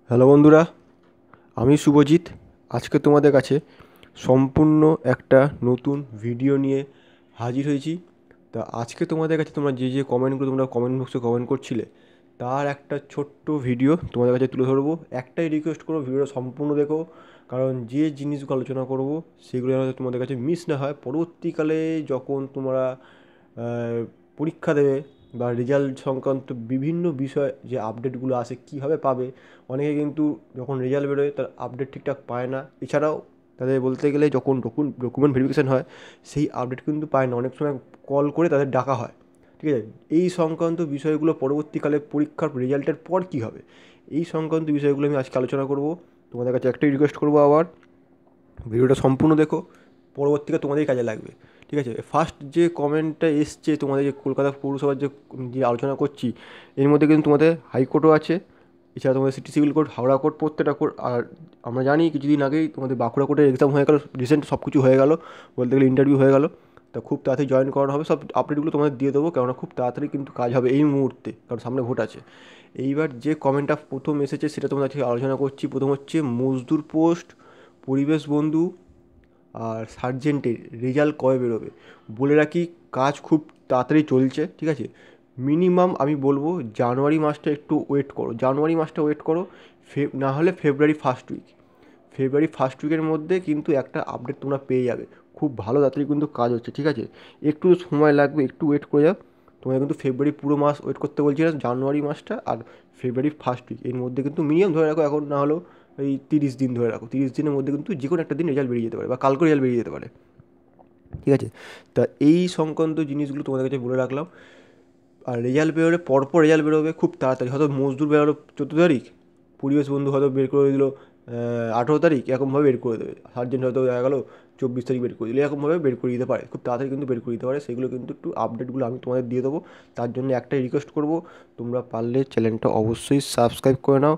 Hello বন্ধুরা, আমি শুভজিৎ। আজকে তোমাদের কাছে সম্পূর্ণ একটা নতুন ভিডিও নিয়ে হাজির হয়েছি। তা আজকে তোমাদের কাছে তোমরা যে কমেন্টগুলো তোমরা কমেন্ট বক্সে কমেন্ট করছিলে, তার একটা ছোট্ট ভিডিও তোমাদের কাছে তুলে ধরবো। একটাই রিকোয়েস্ট করবো, ভিডিওটা সম্পূর্ণ দেখো, কারণ যে জিনিসগুলো আলোচনা করব সেগুলো যেন তোমাদের কাছে মিস না হয়। পরবর্তীকালে যখন তোমরা পরীক্ষা দেবে বা রেজাল্ট সংক্রান্ত বিভিন্ন বিষয় যে আপডেটগুলো আসে কীভাবে পাবে, অনেকে কিন্তু যখন রেজাল্ট বেরোয় তার আপডেট ঠিকঠাক পায় না। এছাড়াও তাদের বলতে গেলে যখন ডকুমেন্ট ভেরিফিকেশান হয় সেই আপডেট কিন্তু পায় না, অনেক সময় কল করে তাদের ডাকা হয়। ঠিক আছে, এই সংক্রান্ত বিষয়গুলো পরবর্তীকালে পরীক্ষার রেজাল্টের পর কী হবে, এই সংক্রান্ত বিষয়গুলো আমি আজকে আলোচনা করব। তোমাদের কাছে একটাই রিকোয়েস্ট করবো, আবার ভিডিওটা সম্পূর্ণ দেখো, পরবর্তীকালে তোমাদেরই কাজে লাগবে। ঠিক আছে, ফার্স্ট যে কমেন্টটা এসছে তোমাদের যে কলকাতা পৌরসভার যে যে আলোচনা করছি, এর মধ্যে কিন্তু তোমাদের হাইকোর্টও আছে, এছাড়া তোমাদের city civil court, Howrah court, প্রত্যেকটা কোর্ট। আর আমরা জানি কিছুদিন আগেই তোমাদের বাঁকুড়া কোর্টের এক্সাম হয়ে গেল, রিসেন্ট সব কিছু হয়ে গেল, বলতে গেলে ইন্টারভিউ হয়ে গেল। তা খুব তাড়াতাড়ি জয়েন করানো হবে, সব আপডেটগুলো তোমাদের দিয়ে দেবো, কেননা খুব তাড়াতাড়ি কিন্তু কাজ হবে এই মুহূর্তে, কারণ সামনে ভোট আছে। এইবার যে কমেন্টটা প্রথম এসেছে সেটা তোমাদের আজকে আলোচনা করছি। প্রথম হচ্ছে মজদুর পোস্ট, পরিবেশ বন্ধু আর সার্জেন্টের রেজাল্ট কবে বেরোবে। বলে রাখি, কাজ খুব তাড়াতাড়ি চলছে। ঠিক আছে, মিনিমাম আমি বলবো জানুয়ারি মাসটা একটু ওয়েট করো, জানুয়ারি মাসটা ওয়েট করো, না হলে February first week, February first উইকের মধ্যে কিন্তু একটা আপডেট তোমরা পেয়ে যাবে। খুব ভালো তাড়াতাড়ি কিন্তু কাজ হচ্ছে। ঠিক আছে, একটু সময় লাগবে, একটু ওয়েট করে যাও। তোমাদের কিন্তু ফেব্রুয়ারি পুরো মাস ওয়েট করতে বলছি না, জানুয়ারি মাসটা আর ফেব্রুয়ারি ফার্স্ট উইক এর মধ্যে কিন্তু মিনিমাম ধরে রাখো, এখন না হলেও এই 30 দিন ধরে রাখো, 30 দিনের মধ্যে কিন্তু যে কোনো একটা দিন রেজাল্ট বেরিয়ে যেতে পারে, বা কালকে রেজাল্ট বেরিয়ে যেতে পারে। ঠিক আছে, তা এই সংক্রান্ত জিনিসগুলো তোমাদের কাছে বলে রাখলাম। আর রেজাল্ট বেরোলে পরপর রেজাল্ট বেরোবে খুব তাড়াতাড়ি, হয়তো মজদুর বেরোলো 14 তারিখ, পরিবেশ বন্ধু হয়তো বের করে দিল 18 তারিখ, এরকমভাবে বের করে দেবে। সার্জেন্ট হয়তো দেখা গেলো 24 তারিখ বের করে দিল, এরকমভাবে বের করে দিতে পারে, খুব তাড়াতাড়ি কিন্তু বের করে দিতে পারে। সেগুলো কিন্তু একটু আপডেটগুলো আমি তোমাদের দিয়ে দেবো। তার জন্য একটাই রিকোয়েস্ট করবো, তোমরা পারলে চ্যানেলটা অবশ্যই সাবস্ক্রাইব করে নাও,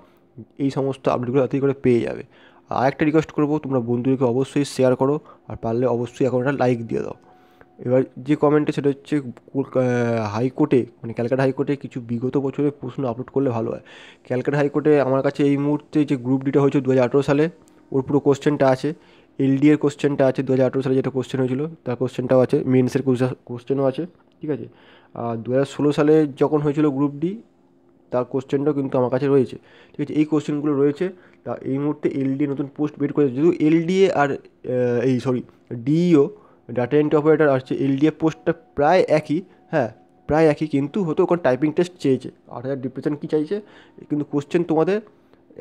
এই সমস্ত আপডেটগুলো তাড়াতাড়ি করে পেয়ে যাবে। আর একটা রিকোয়েস্ট করবো, তোমরা বন্ধুদেরকে অবশ্যই শেয়ার করো, আর পারলে অবশ্যই এখন একটা লাইক দিয়ে দাও। এবার যে কমেন্টে সেটা হচ্ছে হাইকোর্টে, মানে ক্যালকাটা হাইকোর্টে কিছু বিগত বছরের প্রশ্ন আপলোড করলে ভালো হয়। ক্যালকাটা হাইকোর্টে আমার কাছে এই মুহূর্তে যে গ্রুপ ডিটা হয়েছে 2018 সালে, ওর পুরো কোশ্চেনটা আছে। এলডি এর কোশ্চেনটা আছে 2018 সালে, যেটা কোশ্চেন হয়েছিল তার কোশ্চেনটাও আছে, মেন্সের কোশ্চেনও আছে। ঠিক আছে, আর 2016 সালে যখন হয়েছিল গ্রুপ ডি, তার কোশ্চেনটাও কিন্তু আমার কাছে রয়েছে। ঠিক আছে, এই কোশ্চেনগুলো রয়েছে। তা এই মুহূর্তে এলডি নতুন পোস্ট বের করেছে, যদিও এলডিএ আর ডিইও, ডাটা এন্ট্রি অপারেটর আর হচ্ছে এলডিএ পোস্টটা প্রায় একই। হ্যাঁ, প্রায় একই, কিন্তু হয়তো ওখানে টাইপিং টেস্ট চেয়েছে, 8,000 ডিপ্রেশন কী চাইছে, কিন্তু কোশ্চেন তোমাদের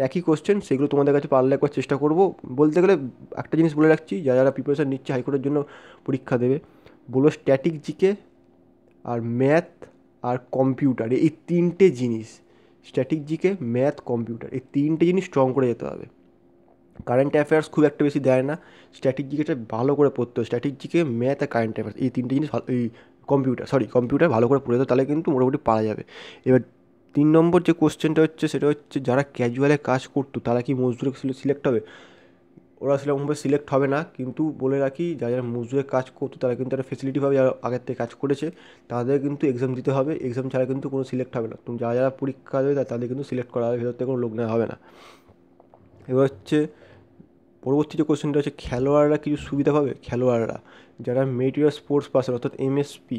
একই কোশ্চেন। সেগুলো তোমাদের কাছে পারলে একবার চেষ্টা করবো। বলতে গেলে একটা জিনিস বলে রাখছি, যারা যারা প্রিপারেশান নিচ্ছে হাইকোর্টের জন্য পরীক্ষা দেবে, বলো স্ট্যাটিক জিকে আর ম্যাথ আর কম্পিউটার, এই তিনটে জিনিস, স্ট্যাটিক জিকে, ম্যাথ, কম্পিউটার, এই তিনটে জিনিস স্ট্রং করে যেতে হবে। কারেন্ট অ্যাফেয়ার্স খুব একটা বেশি দেয় না, স্ট্যাটিক জিকেটা ভালো করে পড়তে হবে। স্ট্যাটিক জিকে, ম্যাথ আর কারেন্ট অ্যাফেয়ার্স, এই তিনটে জিনিস এই কম্পিউটার ভালো করে পড়ে দেবে, তাহলে কিন্তু মোটামুটি পারা যাবে। এবার 3 নম্বর যে কোশ্চেনটা হচ্ছে সেটা হচ্ছে, যারা ক্যাজুয়ালে কাজ করতো তারা কি মজদুরে সিলেক্ট হবে। ওরা সেরকমভাবে সিলেক্ট হবে না, কিন্তু বলে রাখি, যারা যারা মজদুরে কাজ করতো তারা কিন্তু একটা ফেসিলিটি পাবে, যারা আগের থেকে কাজ করেছে তাদের কিন্তু এক্সাম দিতে হবে, এক্সাম ছাড়া কিন্তু কোনো সিলেক্ট হবে না। তুমি যারা যারা পরীক্ষা দেবে তাদের কিন্তু সিলেক্ট করা হবে, ভেতর থেকে কোনো লোক নেওয়া হবে না। এবার হচ্ছে পরবর্তী যে কোশ্চেনটা হচ্ছে, খেলোয়াড়রা কিছু সুবিধা পাবে। খেলোয়াড়রা যারা মেরিটোরিয়াস স্পোর্টস পার্সন, অর্থাৎ এমএসপি,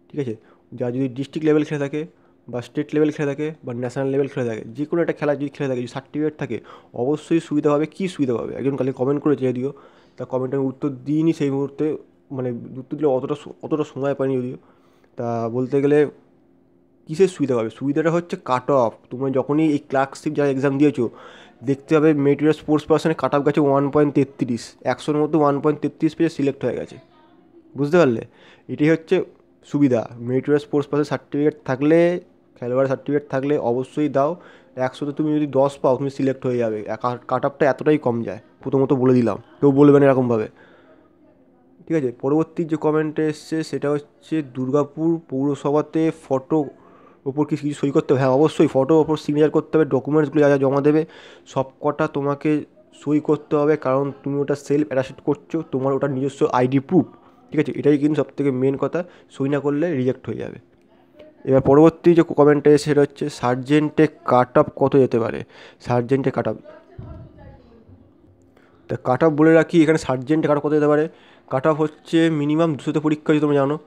ঠিক আছে, যারা যদি ডিস্ট্রিক্ট লেভেল খেলে থাকে বা স্টেট লেভেল খেলে থাকে বা ন্যাশনাল লেভেল খেলে থাকে, যে কোনো একটা খেলা যদি খেলে থাকে, যদি সার্টিফিকেট থাকে, অবশ্যই সুবিধা পাবে। কী সুবিধা পাবে, একজন কালকে কমেন্ট করেছে, যদিও তার কমেন্টে আমি উত্তর দিইনি সেই মুহূর্তে, মানে উত্তর দিলে অতটা সময় পাইনি যদিও। তা বলতে গেলে কিসের সুবিধা পাবে, সুবিধাটা হচ্ছে কাট অফ। তোমরা যখনই এই ক্লার্কশিপ যারা এক্সাম দিয়েছো, দেখতে হবে মেরিটোরিয়াস স্পোর্টস পার্সনে কাট অফ গেছে 1.33, 100-র মধ্যে 1.33 পেয়ে সিলেক্ট হয়ে গেছে। বুঝতে পারলে, এটাই হচ্ছে সুবিধা। মেরিটোরিয়াস স্পোর্টস পার্সন সার্টিফিকেট থাকলে, খেলোয়াড় সার্টিফিকেট থাকলে অবশ্যই দাও। 100-তে তুমি যদি 10 পাও, তুমি সিলেক্ট হয়ে যাবে। কাট অফটা এতটাই কম যায়, প্রথমত বলে দিলাম, কেউ বলবে না এরকমভাবে। ঠিক আছে, পরবর্তী যে কমেন্টে এসছে সেটা হচ্ছে, দুর্গাপুর পৌরসভাতে ফটো ওপর কিছু কিছু সই করতে হবে। হ্যাঁ, অবশ্যই ফটোর ওপর সিগনেচার করতে হবে, ডকুমেন্টসগুলো যা যা জমা দেবে সব কটা তোমাকে সই করতে হবে, কারণ তুমি ওটা সেলফ অ্যাটাস্টেড করছো, তোমার ওটা নিজস্ব আইডি প্রুফ। ঠিক আছে, এটাই কিন্তু সবথেকে মেন কথা, সই না করলে রিজেক্ট হয়ে যাবে। এবার পরবর্তী যে কমেন্টটা এসে সেটা হচ্ছে সার্জেন্টে কাট অফ কত যেতে পারে। সার্জেন্টে কাট অফ, তা কাট অফ বলে রাখি এখানে সার্জেন্টে কাট অফ কত যেতে পারে। কাট অফ হচ্ছে মিনিমাম 200তে পরীক্ষা, যদি তোমরা জানো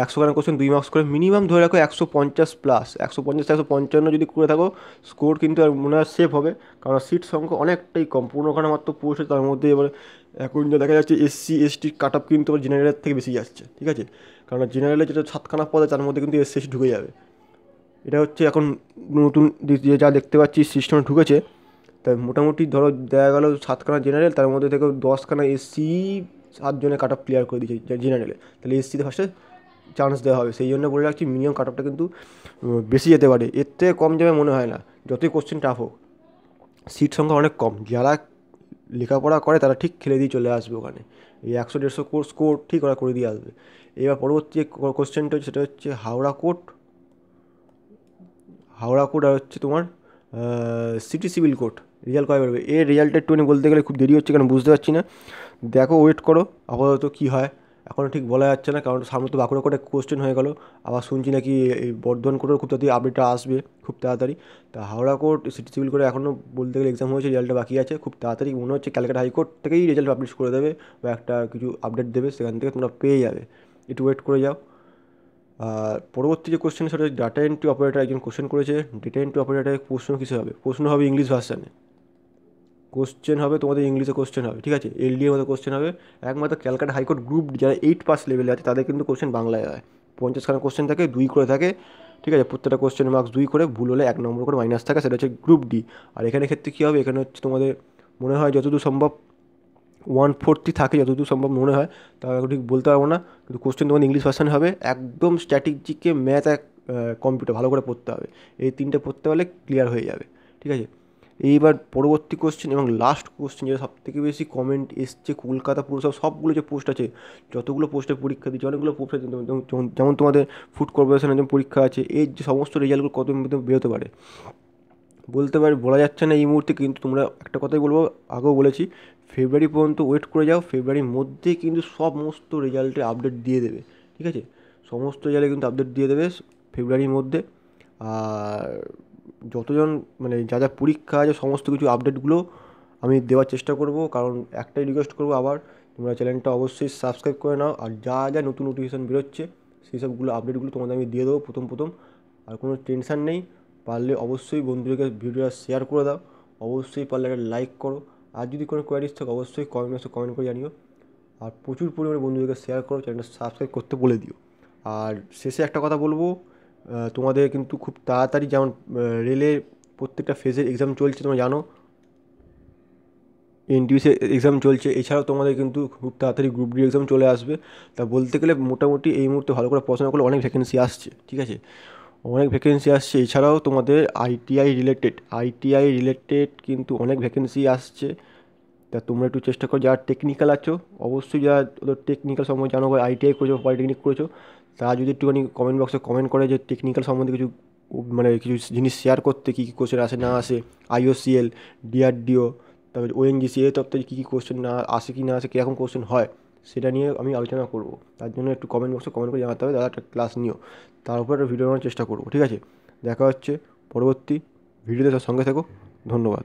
100 খানা কোশ্চেন 2 মার্কস করে, মিনিমাম ধরে রাখো 150+, 150 155 যদি করে থাকো স্কোর কিন্তু আর মনে হয় সেফ হবে, কারণ সিট সংখ্যা অনেকটাই কম, 15খানা মাত্র পোস্ট, তার মধ্যে এবারে এখন যা দেখা যাচ্ছে SC ST কাট অফ কিন্তু আবার জেনারেলের থেকে বেশি যাচ্ছে, ঠিক আছে, কারণ জেনারেলে যেটা 7খানা পদে তার মধ্যে কিন্তু SC ST ঢুকে যাবে। এটা হচ্ছে এখন নতুন যা দেখতে পাচ্ছি সিস্টেম ঢুকেছে, তাই মোটামুটি ধরো দেখা গেলো 7খানা জেনারেল, তার মধ্যে থেকে 10খানা SC, 7জনে কাট অফ ক্লিয়ার করে দিয়েছে জেনারেলে, তাহলে SCতে ফার্স্টে চান্স দেওয়া হবে। সেই জন্য বলে রাখছি মিনিমাম কাট অফটা কিন্তু বেশি যেতে পারে, এর থেকে কম যাবে মনে হয় না, যতই কোশ্চেন টাফ হোক। সিট সংখ্যা অনেক কম, যারা লেখাপড়া করে তারা ঠিক খেলে দিয়ে চলে আসবে ওখানে, এই 100 150 স্কোর ঠিক ওরা করে দিয়ে আসবে। এবার পরবর্তী যে কোশ্চেনটা হচ্ছে সেটা হচ্ছে হাওড়া কোর্ট আর হচ্ছে তোমার সিটি সিভিল কোর্ট রেজাল্ট কবে বেরোবে। এর রেজাল্টটা একটুখানি বলতে গেলে খুব দেরি হচ্ছে, কারণ বুঝতে পারছি না, দেখো ওয়েট করো আপাতত কী হয়, এখনও ঠিক বলা যাচ্ছে না, কারণ সামনে তো বাঁকুড়া কোর্টে কোশ্চেন হয়ে গেল, আবার শুনছি নাকি এই বর্ধমান কোর্টের খুব তাড়াতাড়ি আপডেটটা আসবে খুব তাড়াতাড়ি। তা হাওড়া কোর্ট সিটি সিভিল কোর্টে এখনও বলতে গেলে এক্সাম হয়েছে, রেজাল্টটা বাকি আছে, খুব তাড়াতাড়ি মনে হচ্ছে ক্যালকাটা হাইকোর্ট থেকেই রেজাল্ট পাবলিশ করে দেবে বা একটা কিছু আপডেট দেবে, সেখান থেকে তোমরা পেয়ে যাবে, একটু ওয়েট করে যাও। আর পরবর্তী যে কোশ্চেন সেটা ডাটা এন্ট্রি অপারেটর একজন কোশ্চেন করেছে, ডেটা এন্ট্রি অপারেটারের প্রশ্ন কিসে হবে, প্রশ্ন হবে ইংলিশ ভার্সানে, কোশ্চেন হবে তোমাদের ইংলিশে কোশ্চেন হবে, ঠিক আছে, LD এর মধ্যে কোশ্চেন হবে। একমাত্র ক্যালকাটা হাইকোর্ট গ্রুপ যারা 8 পাস লেভেলে আছে তাদের কিন্তু কোশ্চেন বাংলায় হয়, 50খানা কোশ্চেন থাকে, 2 করে থাকে, ঠিক আছে, প্রত্যেকটা কোশ্চেন মার্কস 2 করে, ভুল হলে 1 নম্বর করে মাইনাস থাকে, সেটা হচ্ছে গ্রুপ ডি। আর এখানে ক্ষেত্রে কী হবে, এখানে হচ্ছে তোমাদের মনে হয় যতদূর সম্ভব 140 থাকে, যতদূর সম্ভব মনে হয়, তা ঠিক বলতে পারবো না, কিন্তু কোশ্চেন তোমাদের ইংলিশ ভার্সানে হবে, একদম স্ট্যাটিক জিকে ম্যাথ আর কম্পিউটার ভালো করে পড়তে হবে, এই তিনটে পড়তে পারলে ক্লিয়ার হয়ে যাবে, ঠিক আছে। এইবার পরবর্তী কোশ্চেন এবং লাস্ট কোশ্চেন, যেটা সবথেকে বেশি কমেন্ট এসছে কলকাতা পুরসভা সবগুলো যে পোস্ট আছে, যতগুলো পোস্টে পরীক্ষা দিচ্ছে, অনেকগুলো পোস্ট আছে, যেমন তোমাদের ফুড কর্পোরেশনের যে পরীক্ষা আছে, এর যে সমস্ত রেজাল্টগুলো কত বেরোতে পারে বলা যাচ্ছে না এই মুহূর্তে, কিন্তু তোমরা একটা কথাই বলবো, আগেও বলেছি, ফেব্রুয়ারি পর্যন্ত ওয়েট করে যাও, ফেব্রুয়ারির মধ্যে কিন্তু সমস্ত রেজাল্টে আপডেট দিয়ে দেবে, ঠিক আছে, সমস্ত রেজাল্টে কিন্তু আপডেট দিয়ে দেবে ফেব্রুয়ারির মধ্যে। আর যতজন মানে যা যা পরীক্ষা আছে সমস্ত কিছু আপডেটগুলো আমি দেওয়ার চেষ্টা করব, কারণ একটাই রিকোয়েস্ট করবো আবার, তোমরা চ্যানেলটা অবশ্যই সাবস্ক্রাইব করে নাও, আর যা যা নতুন নোটিফিকেশান বেরোচ্ছে সেই সবগুলো আপডেটগুলো তোমাদের আমি দিয়ে দেবো প্রথম। আর কোনো টেনশান নেই, পারলে অবশ্যই বন্ধুদেরকে ভিডিওটা শেয়ার করে দাও, অবশ্যই পারলে একটা লাইক করো, আর যদি কোনো কোয়ারিজ থাকে অবশ্যই কমেন্ট করে জানিও, আর প্রচুর পরিমাণে বন্ধুদেরকে শেয়ার করো, চ্যানেলটা সাবস্ক্রাইব করতে বলে দিও। আর শেষে একটা কথা বলবো, তোমাদের কিন্তু খুব তাড়াতাড়ি, যেমন রেলের প্রত্যেকটা ফেজের এক্সাম চলছে তোমরা জানো, NTPC এক্সাম চলছে, এছাড়াও তোমাদের কিন্তু খুব তাড়াতাড়ি গ্রুপ ডি এক্সাম চলে আসবে। তা বলতে গেলে মোটামুটি এই মুহূর্তে ভালো করে পড়াশোনা করলে অনেক ভ্যাকেন্সি আসছে, ঠিক আছে, অনেক ভ্যাকেন্সি আসছে। এছাড়াও তোমাদের আইটিআই রিলেটেড কিন্তু অনেক ভ্যাকেন্সি আসছে। তা তোমরা একটু চেষ্টা করো, যারা টেকনিক্যাল আছো অবশ্যই, যারা ওদের টেকনিক্যাল সম্বন্ধে জানো বা ITI করেছো পলিটেকনিক করেছো, তারা যদি একটুখানি কমেন্ট বক্সে কমেন্ট করে যে টেকনিক্যাল সম্বন্ধে কিছু মানে কিছু জিনিস শেয়ার করতে, কী কী কোশ্চেন আসে না আসে, IOCL, DRDO, তারপরে ONGC, এই তত্ত্বে কী কী কোশ্চেন না আসে কি না আসে, কীরকম কোশ্চেন হয়, সেটা নিয়ে আমি আলোচনা করবো। তার জন্য একটু কমেন্ট বক্সে কমেন্ট করে জানাতে হবে, দাদা একটা ক্লাস নিও, তার উপর একটা ভিডিও বানানোর চেষ্টা করবো, ঠিক আছে। দেখা হচ্ছে পরবর্তী ভিডিওতে, সঙ্গে থেকো, ধন্যবাদ।